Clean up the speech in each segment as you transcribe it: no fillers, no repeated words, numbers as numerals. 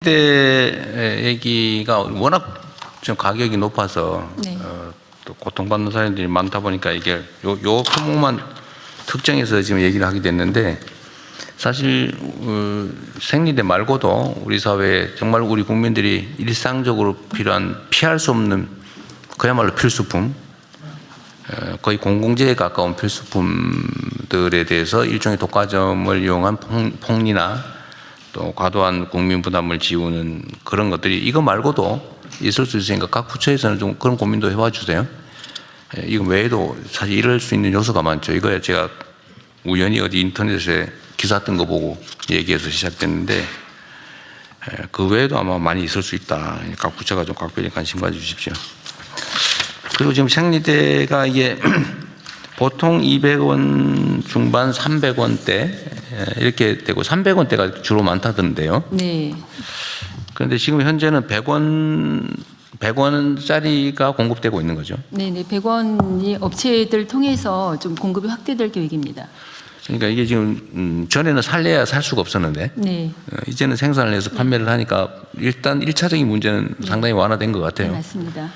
때 얘기가 워낙 좀 가격이 높아서 네. 또 고통받는 사람들이 많다 보니까 이게 요 품목만 특정해서 지금 얘기를 하게 됐는데 사실 생리대 말고도 우리 사회에 정말 우리 국민들이 일상적으로 필요한 피할 수 없는 그야말로 필수품 거의 공공재에 가까운 필수품들에 대해서 일종의 독과점을 이용한 폭리나 또 과도한 국민 부담을 지우는 그런 것들이 이거 말고도 있을 수 있으니까 각 부처에서는 좀 그런 고민도 해봐 주세요. 이거 외에도 사실 이럴 수 있는 요소가 많죠. 이거야 제가 우연히 어디 인터넷에 기사 뜬 거 보고 얘기해서 시작됐는데 그 외에도 아마 많이 있을 수 있다. 각 부처가 좀 각별히 관심 가져주십시오. 그리고 지금 생리대가 이게 보통 200원 중반 300원대 이렇게 되고 300원대가 주로 많다던데요. 네. 그런데 지금 현재는 100원짜리가 공급되고 있는 거죠. 네네. 100원이 업체들 통해서 좀 공급이 확대될 계획입니다. 그러니까 이게 지금 전에는 살래야 살 수가 없었는데 네. 이제는 생산을 해서 판매를 하니까 일단 1차적인 문제는 상당히 완화된 것 네, 같아요. 맞습니다.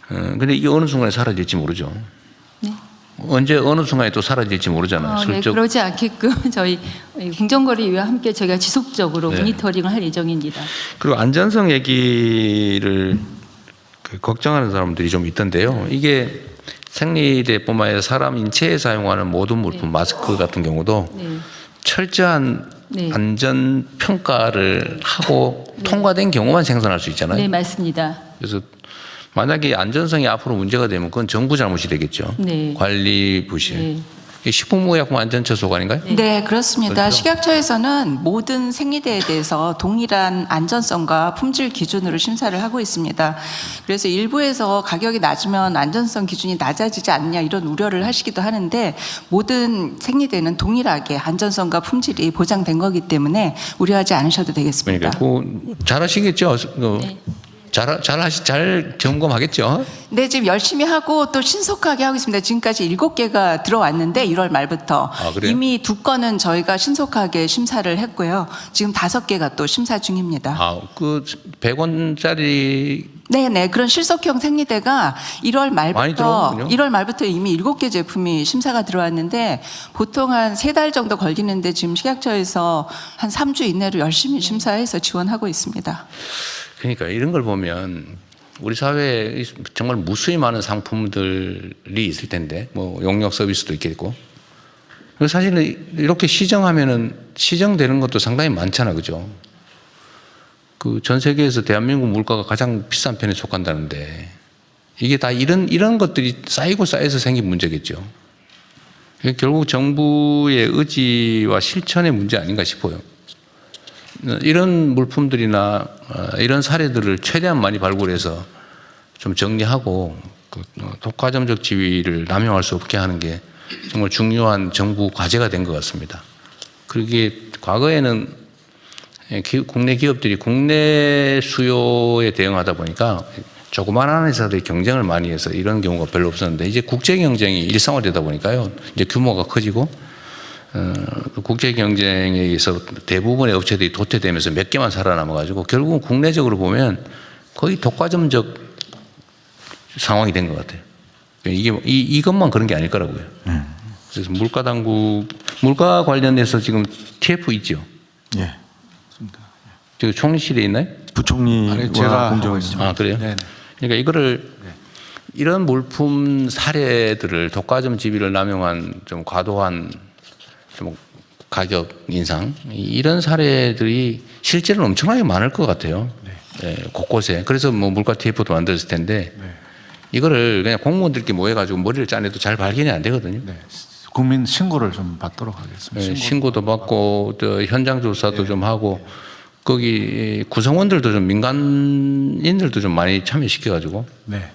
근데 이게 어느 순간에 사라질지 모르죠. 네. 언제 어느 순간에 또 사라질지 모르잖아요. 네, 그러지 않게끔 저희 공정거래위와 함께 저희가 지속적으로 네. 모니터링을 할 예정입니다. 그리고 안전성 얘기를 걱정하는 사람들이 좀 있던데요. 이게 생리대뿐만 아니라 사람 인체에 사용하는 모든 물품, 네. 마스크 같은 경우도 네. 철저한 네. 안전 평가를 하고 통과된 경우만 생산할 수 있잖아요. 네, 맞습니다. 그래서 만약에 안전성이 앞으로 문제가 되면 그건 정부 잘못이 되겠죠. 네. 관리 부실. 네. 이게 식품의약품안전처 소관인가요? 네, 그렇습니다. 그렇죠. 식약처에서는 모든 생리대에 대해서 동일한 안전성과 품질 기준으로 심사를 하고 있습니다. 그래서 일부에서 가격이 낮으면 안전성 기준이 낮아지지 않냐 이런 우려를 하시기도 하는데 모든 생리대는 동일하게 안전성과 품질이 보장된 거기 때문에 우려하지 않으셔도 되겠습니다. 그러니까 잘하시겠죠. 네. 잘 점검하겠죠. 네, 지금 열심히 하고 또 신속하게 하고 있습니다. 지금까지 7개가 들어왔는데 1월 말부터 그래요? 이미 2건은 저희가 신속하게 심사를 했고요. 지금 5개가 또 심사 중입니다. 그 100원짜리 네네, 그런 실속형 생리대가 많이 들어오는군요. 1월 말부터 이미 7개 제품이 심사가 들어왔는데 보통 한 3달 정도 걸리는데 지금 식약처에서 한 3주 이내로 열심히 심사해서 지원하고 있습니다. 그러니까 이런 걸 보면 우리 사회에 정말 무수히 많은 상품들이 있을 텐데 뭐 용역 서비스도 있겠고 사실은 이렇게 시정하면은 시정되는 것도 상당히 많잖아, 그죠? 그 전 세계에서 대한민국 물가가 가장 비싼 편에 속한다는데 이게 다 이런 것들이 쌓이고 쌓여서 생긴 문제겠죠. 결국 정부의 의지와 실천의 문제 아닌가 싶어요. 이런 물품들이나 이런 사례들을 최대한 많이 발굴해서 좀 정리하고 독과점적 지위를 남용할 수 없게 하는 게 정말 중요한 정부 과제가 된 것 같습니다. 그게 과거에는 국내 기업들이 국내 수요에 대응하다 보니까 조그마한 회사들이 경쟁을 많이 해서 이런 경우가 별로 없었는데 이제 국제 경쟁이 일상화되다 보니까요. 이제 규모가 커지고 국제 경쟁에 의해서 대부분의 업체들이 도태되면서 몇 개만 살아남아가지고 결국은 국내적으로 보면 거의 독과점적 상황이 된 것 같아요. 이것만 그런 게 아닐 거라고요. 그래서 물가 관련해서 지금 TF 있죠? 예. 지금 총리실에 있나요? 부총리와 제가 공정하고 있습니다. 그래요? 네네. 그러니까 이거를 이런 물품 사례들을 독과점 지위를 남용한 좀 과도한 좀 가격 인상 이런 사례들이 실제로는 엄청나게 많을 것 같아요. 네, 곳곳에. 그래서 뭐 물가 TF도 만들었을 텐데 이거를 그냥 공무원들끼리 모여가지고 머리를 짜내도 잘 발견이 안 되거든요. 네. 국민 신고를 좀 받도록 하겠습니다. 신고도 받고 또 현장 조사도 좀 하고 거기 구성원들도 좀 민간인들도 좀 많이 참여시켜가지고 네.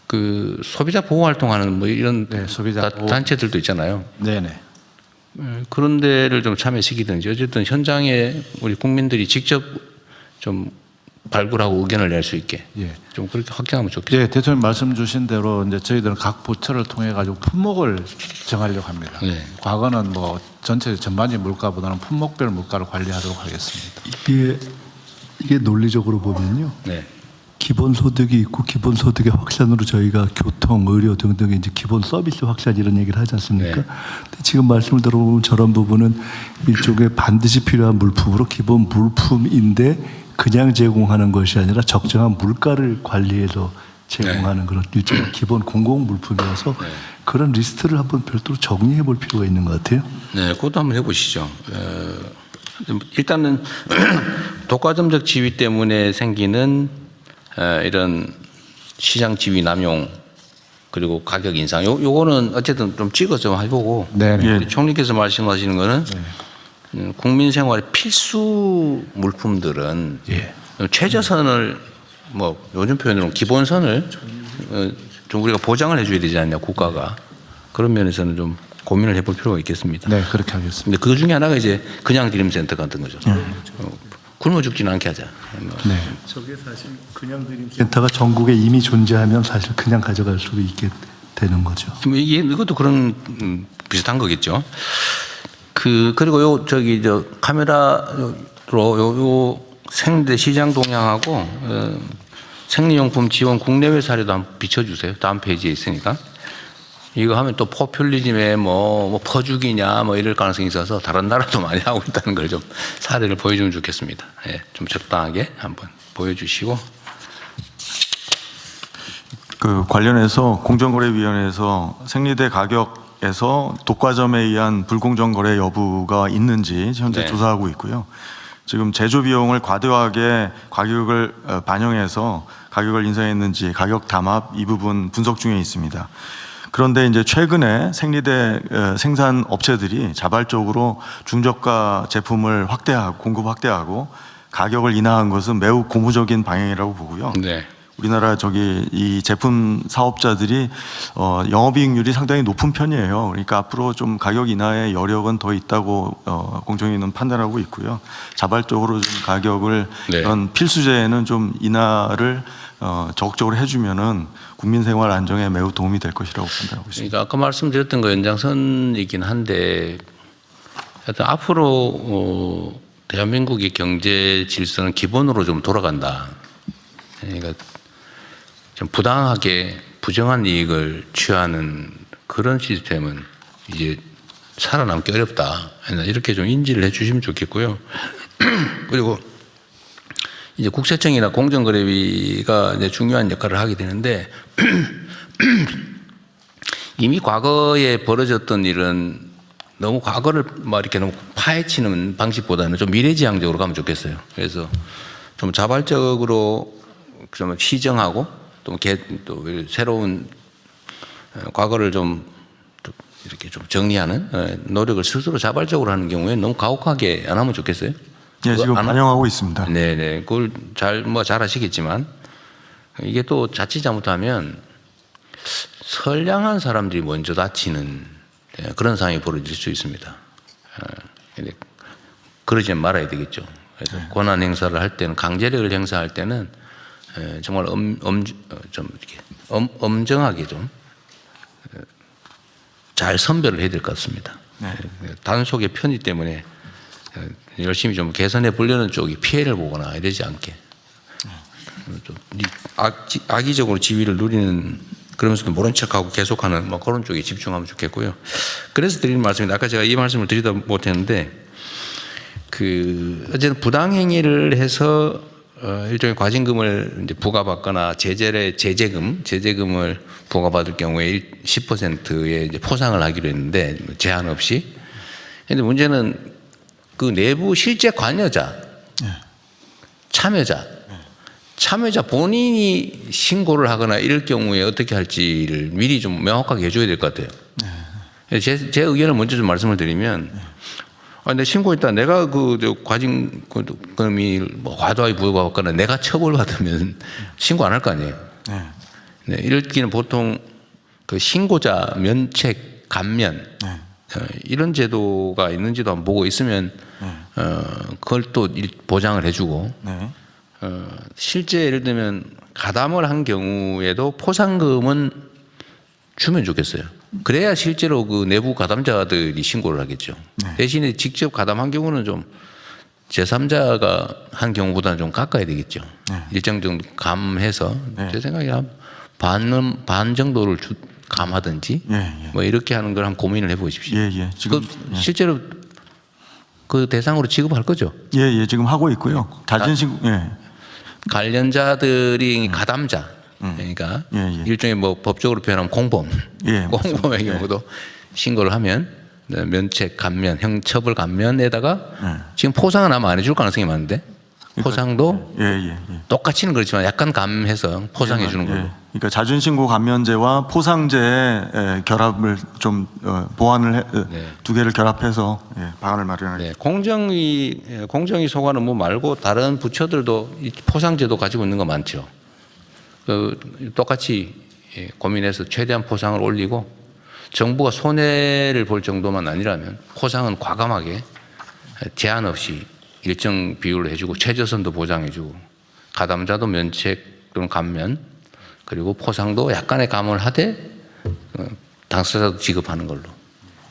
그 소비자 보호 활동하는 뭐 이런 소비자 보호. 단체들도 있잖아요. 네네. 그런 데를 좀 참여시키든지 어쨌든 현장에 우리 국민들이 직접 좀 발굴하고 의견을 낼 수 있게 예. 좀 그렇게 확장하면 좋겠어요. 예, 대통령 말씀 주신 대로 이제 저희들은 각 부처를 통해 가지고 품목을 정하려고 합니다. 네. 과거는 뭐 전체 전반적인 물가보다는 품목별 물가를 관리하도록 하겠습니다. 이게 이게 논리적으로 보면요. 네. 기본소득이 있고 기본소득의 확산으로 저희가 교통, 의료 등등의 이제 기본 서비스 확산 이런 얘기를 하지 않습니까? 네. 근데 지금 말씀을 들어보면 저런 부분은 일종의 반드시 필요한 물품으로 기본 물품인데 그냥 제공하는 것이 아니라 적정한 물가를 관리해서 제공하는 그런 일종의 기본 공공 물품이어서 그런 리스트를 한번 별도로 정리해 볼 필요가 있는 것 같아요. 네, 그것도 한번 해보시죠. 일단은 독과점적 지위 때문에 생기는 이런 시장 지위 남용 그리고 가격 인상 요거는 어쨌든 좀 찍어서 좀 해보고 우리 총리께서 말씀하시는 거는 국민 생활의 필수 물품들은 최저선을 뭐 요즘 표현으로 기본선을 좀 우리가 보장을 해줘야 되지 않냐 국가가 그런 면에서는 좀 고민을 해볼 필요가 있겠습니다. 네, 그렇게 하겠습니다. 근데 그 중에 하나가 이제 그냥 드림센터 같은 거죠. 굶어 죽지는 않게 하자. 네. 저게 사실 그냥 드림센터가 전국에 이미 존재하면 사실 그냥 가져갈 수도 있게 되는 거죠. 이것도 그런 비슷한 거겠죠. 그리고 요 저기 저 카메라로 요 생리대 시장 동향하고 생리용품 지원 국내외 사례도 한번 비춰주세요. 다음 페이지에 있으니까. 이거 하면 또 포퓰리즘에 뭐 퍼주기냐 뭐 이럴 가능성이 있어서 다른 나라도 많이 하고 있다는 걸 좀 사례를 보여주면 좋겠습니다. 예, 좀 적당하게 한번 보여주시고. 그 관련해서 공정거래위원회에서 생리대 가격에서 독과점에 의한 불공정 거래 여부가 있는지 현재 네. 조사하고 있고요. 지금 제조 비용을 과도하게 가격을 반영해서 가격을 인상했는지 가격 담합 이 부분 분석 중에 있습니다. 그런데 이제 최근에 생리대 생산 업체들이 자발적으로 중저가 제품을 확대하고 공급 확대하고 가격을 인하한 것은 매우 고무적인 방향이라고 보고요. 네. 우리나라 이 제품 사업자들이 영업이익률이 상당히 높은 편이에요. 그러니까 앞으로 좀 가격 인하의 여력은 더 있다고 공정위는 판단하고 있고요. 자발적으로 좀 가격을 네. 이런 필수제에는 좀 인하를 적극적으로 해주면은 국민 생활 안정에 매우 도움이 될 것이라고 판단하고 있습니다. 그러니까 아까 말씀드렸던 거 연장선이긴 한데 하여튼 앞으로 대한민국의 경제 질서는 기본으로 좀 돌아간다. 그러니까 좀 부당하게 부정한 이익을 취하는 그런 시스템은 이제 살아남기 어렵다. 이렇게 좀 인지를 해 주시면 좋겠고요. 그리고 이제 국세청이나 공정거래위가 이제 중요한 역할을 하게 되는데 이미 과거에 벌어졌던 일은 너무 과거를 막 이렇게 너무 파헤치는 방식보다는 좀 미래지향적으로 가면 좋겠어요. 그래서 좀 자발적으로 좀 시정하고 또 새로운 과거를 좀 이렇게 좀 정리하는 노력을 스스로 자발적으로 하는 경우에 너무 가혹하게 안 하면 좋겠어요. 네, 지금 반영하고 있습니다. 네네. 그걸 잘 하시겠지만 이게 또 자칫 잘못하면 선량한 사람들이 먼저 다치는 그런 상황이 벌어질 수 있습니다. 근데 그러지 말아야 되겠죠. 그래서 권한 행사를 할 때는 강제력을 행사할 때는 정말 좀 이렇게 엄정하게 좀 잘 선별을 해야 될 것 같습니다. 네. 단속의 편의 때문에 열심히 좀 개선해 보려는 쪽이 피해를 보거나 이러지 않게 좀 악의적으로 지위를 누리는 그러면서도 모른 척하고 계속하는 뭐 그런 쪽에 집중하면 좋겠고요. 그래서 드리는 말씀인데 아까 제가 이 말씀을 드리다 못했는데 어쨌든 부당행위를 해서 일종의 과징금을 이제 부과받거나 제재금을 부과받을 경우에 10%의 이제 포상을 하기로 했는데 제한 없이. 그런데 문제는 그 내부 실제 관여자, 참여자 본인이 신고를 하거나 이럴 경우에 어떻게 할지를 미리 좀 명확하게 해줘야 될 것 같아요. 제 의견을 먼저 좀 말씀을 드리면, 내가 신고했다. 내가 과징금이 뭐 과도하게 부과받거나 내가 처벌받으면 신고 안 할 거 아니에요. 네, 이럴 때는 보통 그 신고자 면책 감면 이런 제도가 있는지도 한번 보고 있으면 그걸 또 보장을 해주고 실제 예를 들면 가담을 한 경우에도 포상금은 주면 좋겠어요. 그래야 실제로 그 내부 가담자들이 신고를 하겠죠. 대신에 직접 가담한 경우는 좀 제3자가 한 경우보다는 좀 깎아야 되겠죠. 네. 일정 정도 감해서 네. 제 생각에 반 정도를 감하든지 예, 예. 뭐 이렇게 하는 걸 한 고민을 해보십시오. 예, 예. 지금 실제로 그 대상으로 지급할 거죠. 예, 예. 지금 하고 있고요. 자진신고 예. 관련자들이 가담자 그러니까 예, 예. 일종의 뭐 법적으로 표현하면 공범, 예, 공범의 맞습니다. 경우도 신고를 하면 면책 감면, 형처벌 감면에다가 예. 지금 포상은 아마 안 해줄 가능성이 많은데 포상도 예, 예, 예. 똑같이는 그렇지만 약간 감해서 포상해 주는 걸로. 예. 그러니까 자진신고 감면제와 포상제의 결합을 좀 보완을 두 개를 결합해서 방안을 마련할. 네, 공정위 소관은 뭐 말고 다른 부처들도 이 포상제도 가지고 있는 거 많죠. 똑같이 고민해서 최대한 포상을 올리고 정부가 손해를 볼 정도만 아니라면 포상은 과감하게 제한 없이 일정 비율로 해주고 최저선도 보장해주고 가담자도 면책 또는 감면 그리고 포상도 약간의 감을 하되 당사자도 지급하는 걸로.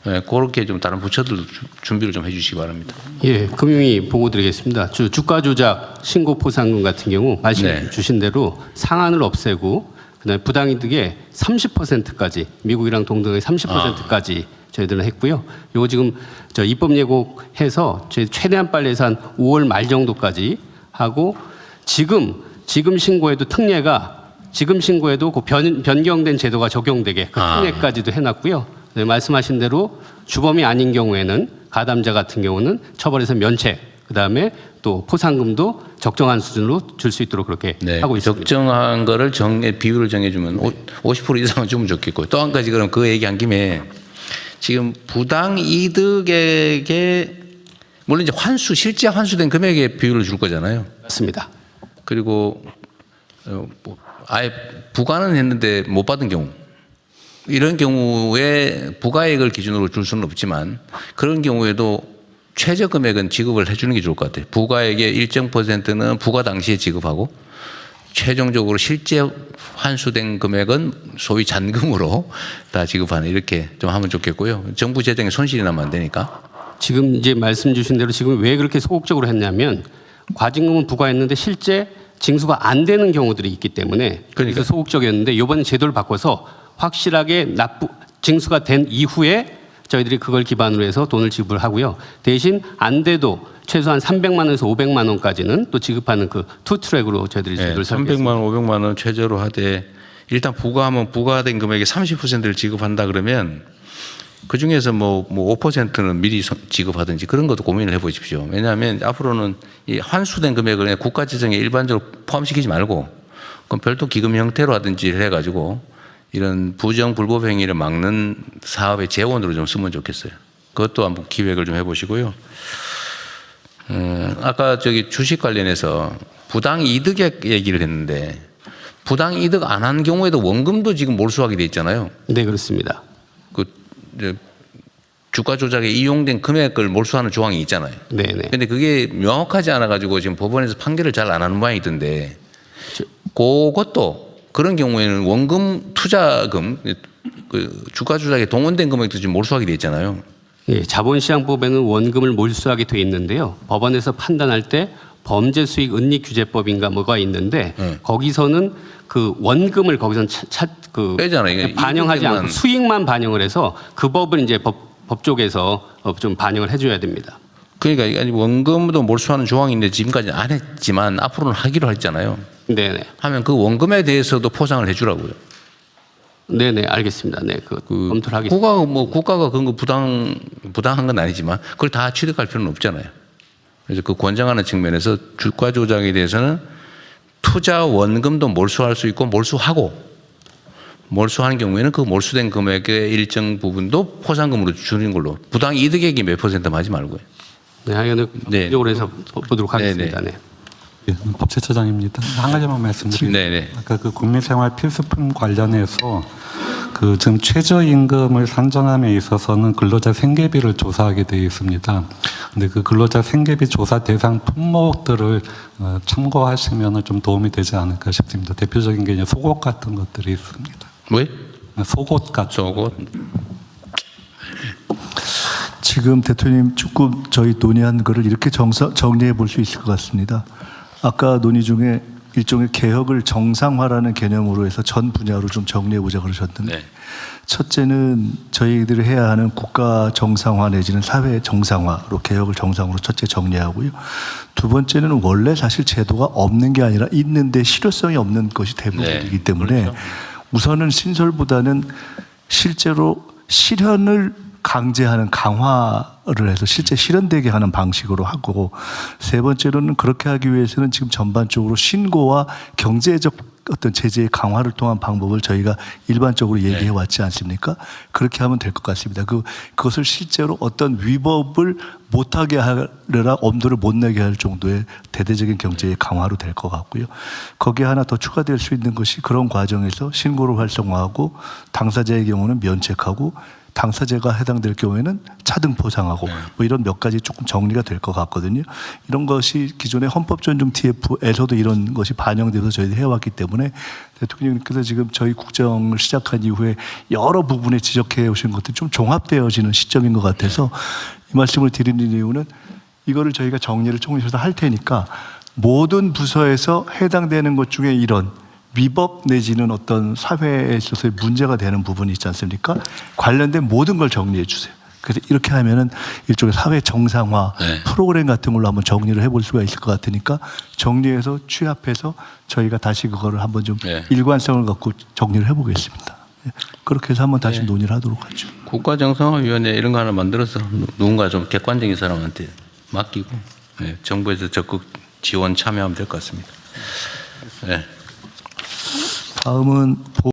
네, 그렇게 좀 다른 부처들도 준비를 좀 해주시기 바랍니다. 예, 금융위 보고 드리겠습니다. 주가 조작 신고 포상금 같은 경우 말씀해 네. 주신 대로 상한을 없애고 그다음에 부당이득의 30%까지 미국이랑 동등의 30%까지 저희들은 했고요. 요거 지금 저 입법 예고해서 저희 최대한 빨리 해서 한 5월 말 정도까지 하고 지금 신고에도 특례가 지금 신고에도 그 변경된 제도가 적용되게 그 특례까지도 해놨고요. 네, 말씀하신 대로 주범이 아닌 경우에는 가담자 같은 경우는 처벌에서 면책, 그다음에 또 포상금도 적정한 수준으로 줄 수 있도록 그렇게 네, 하고 있습니다. 적정한 거를 비율을 정해주면 50% 이상은 주면 좋겠고 또 한 가지 그럼 그 얘기한 김에 지금 부당 이득에게 물론 이제 실제 환수된 금액의 비율을 줄 거잖아요. 맞습니다. 그리고 뭐 아예 부과는 했는데 못 받은 경우 이런 경우에 부가액을 기준으로 줄 수는 없지만 그런 경우에도 최저 금액은 지급을 해주는 게 좋을 것 같아요. 부가액의 일정 %는 부과 당시에 지급하고 최종적으로 실제 환수된 금액은 소위 잔금으로 다 지급하는 이렇게 좀 하면 좋겠고요. 정부 재정에 손실이 나면 안 되니까. 지금 이제 말씀 주신 대로 지금 왜 그렇게 소극적으로 했냐면 과징금은 부과했는데 실제 징수가 안 되는 경우들이 있기 때문에 그래서 소극적이었는데 이번 제도를 바꿔서 확실하게 징수가 된 이후에 저희들이 그걸 기반으로 해서 돈을 지불하고요. 대신 안 돼도 최소한 300만 원에서 500만 원까지는 또 지급하는 그 투트랙으로 저희들이 제도를 300만 원, 500만 원 최저로 하되 일단 부과하면 부과된 금액의 30%를 지급한다 그러면 그 중에서 뭐 5%는 미리 지급하든지 그런 것도 고민을 해보십시오. 왜냐하면 앞으로는 이 환수된 금액을 그냥 국가 재정에 일반적으로 포함시키지 말고 그럼 별도 기금 형태로 하든지 해가지고 이런 부정 불법 행위를 막는 사업의 재원으로 좀 쓰면 좋겠어요. 그것도 한번 기획을 좀 해보시고요. 아까 주식 관련해서 부당 이득액 얘기를 했는데 부당 이득 안 한 경우에도 원금도 지금 몰수하게 돼 있잖아요. 네, 그렇습니다. 주가 조작에 이용된 금액을 몰수하는 조항이 있잖아요. 네네. 근데 그게 명확하지 않아가지고 지금 법원에서 판결을 잘 안 하는 모양이던데 그것도 그런 경우에는 원금 투자금 그 주가 조작에 동원된 금액도 지금 몰수하게 돼 있잖아요. 예, 자본시장법에는 원금을 몰수하게 돼 있는데요. 법원에서 판단할 때 범죄수익은닉규제법인가 뭐가 있는데 거기서는 그 원금을 거기서 빼잖아요. 반영하지 이익만. 않고 수익만 반영을 해서 그 법을 이제 법 쪽에서 좀 반영을 해줘야 됩니다. 그러니까 원금도 몰수하는 조항인데 지금까지 안 했지만 앞으로는 하기로 했잖아요. 네네. 하면 그 원금에 대해서도 포상을 해주라고요. 네네, 알겠습니다. 네, 검토를 하겠습니다. 국가가 그런 거 부당한 건 아니지만 그걸 다 취득할 필요는 없잖아요. 그래서 그 권장하는 측면에서 주가 조작에 대해서는 투자 원금도 몰수할 수 있고 몰수하는 경우에는 그 몰수된 금액의 일정 부분도 포상금으로 주는 걸로 부당 이득액이 몇 %만 하지 말고요. 네, 하여간 네. 이쪽으로 해서 보도록 하겠습니다. 네네. 네. 예, 법제처장입니다. 한 가지만 말씀드리면 네네. 아까 그 국민생활 필수품 관련해서 그 지금 최저임금을 산정함에 있어서는 근로자 생계비를 조사하게 되어 있습니다. 근데 그 근로자 생계비 조사 대상 품목들을 참고하시면 좀 도움이 되지 않을까 싶습니다. 대표적인 게 이제 속옷 같은 것들이 있습니다. 왜? 속옷 같은 속옷? 지금 대통령님 조금 저희 논의한 거를 이렇게 정리해 볼 수 있을 것 같습니다. 아까 논의 중에 일종의 개혁을 정상화라는 개념으로 해서 전 분야로 좀 정리해 보자 그러셨는데 네. 첫째는 저희들이 해야 하는 국가 정상화 내지는 사회 정상화로 개혁을 정상으로 첫째 정리하고요. 두 번째는 원래 사실 제도가 없는 게 아니라 있는데 실효성이 없는 것이 대부분이기 네. 때문에 그렇죠. 우선은 신설보다는 실제로 실현을 강제하는 강화를 해서 실제 실현되게 하는 방식으로 하고, 세 번째로는 그렇게 하기 위해서는 지금 전반적으로 신고와 경제적 어떤 제재의 강화를 통한 방법을 저희가 일반적으로 얘기해 왔지 않습니까? 그렇게 하면 될 것 같습니다. 그것을 실제로 어떤 위법을 못하게 하려라 엄두를 못 내게 할 정도의 대대적인 경제의 강화로 될 것 같고요. 거기에 하나 더 추가될 수 있는 것이 그런 과정에서 신고를 활성화하고 당사자의 경우는 면책하고 당사자가 해당될 경우에는 차등 포상하고 뭐 이런 몇 가지 조금 정리가 될 것 같거든요. 이런 것이 기존의 헌법 존중 TF에서도 이런 것이 반영돼서 저희들이 해왔기 때문에 대통령님께서 지금 저희 국정을 시작한 이후에 여러 부분에 지적해 오신 것들이 좀 종합되어지는 시점인 것 같아서 이 말씀을 드리는 이유는 이거를 저희가 정리를 총리실에서 할 테니까 모든 부서에서 해당되는 것 중에 이런 위법 내지는 어떤 사회에 있어서의 문제가 되는 부분이 있지 않습니까? 관련된 모든 걸 정리해 주세요. 그래서 이렇게 하면은 일종의 사회 정상화 프로그램 같은 걸로 한번 정리를 해볼 수가 있을 것 같으니까 정리해서 취합해서 저희가 다시 그거를 한번 좀 일관성을 갖고 정리를 해보겠습니다. 그렇게 해서 한번 다시 논의를 하도록 하죠. 국가정상화위원회 이런 거 하나 만들어서 누군가 좀 객관적인 사람한테 맡기고 정부에서 적극 지원 참여하면 될 것 같습니다. 네. 다음은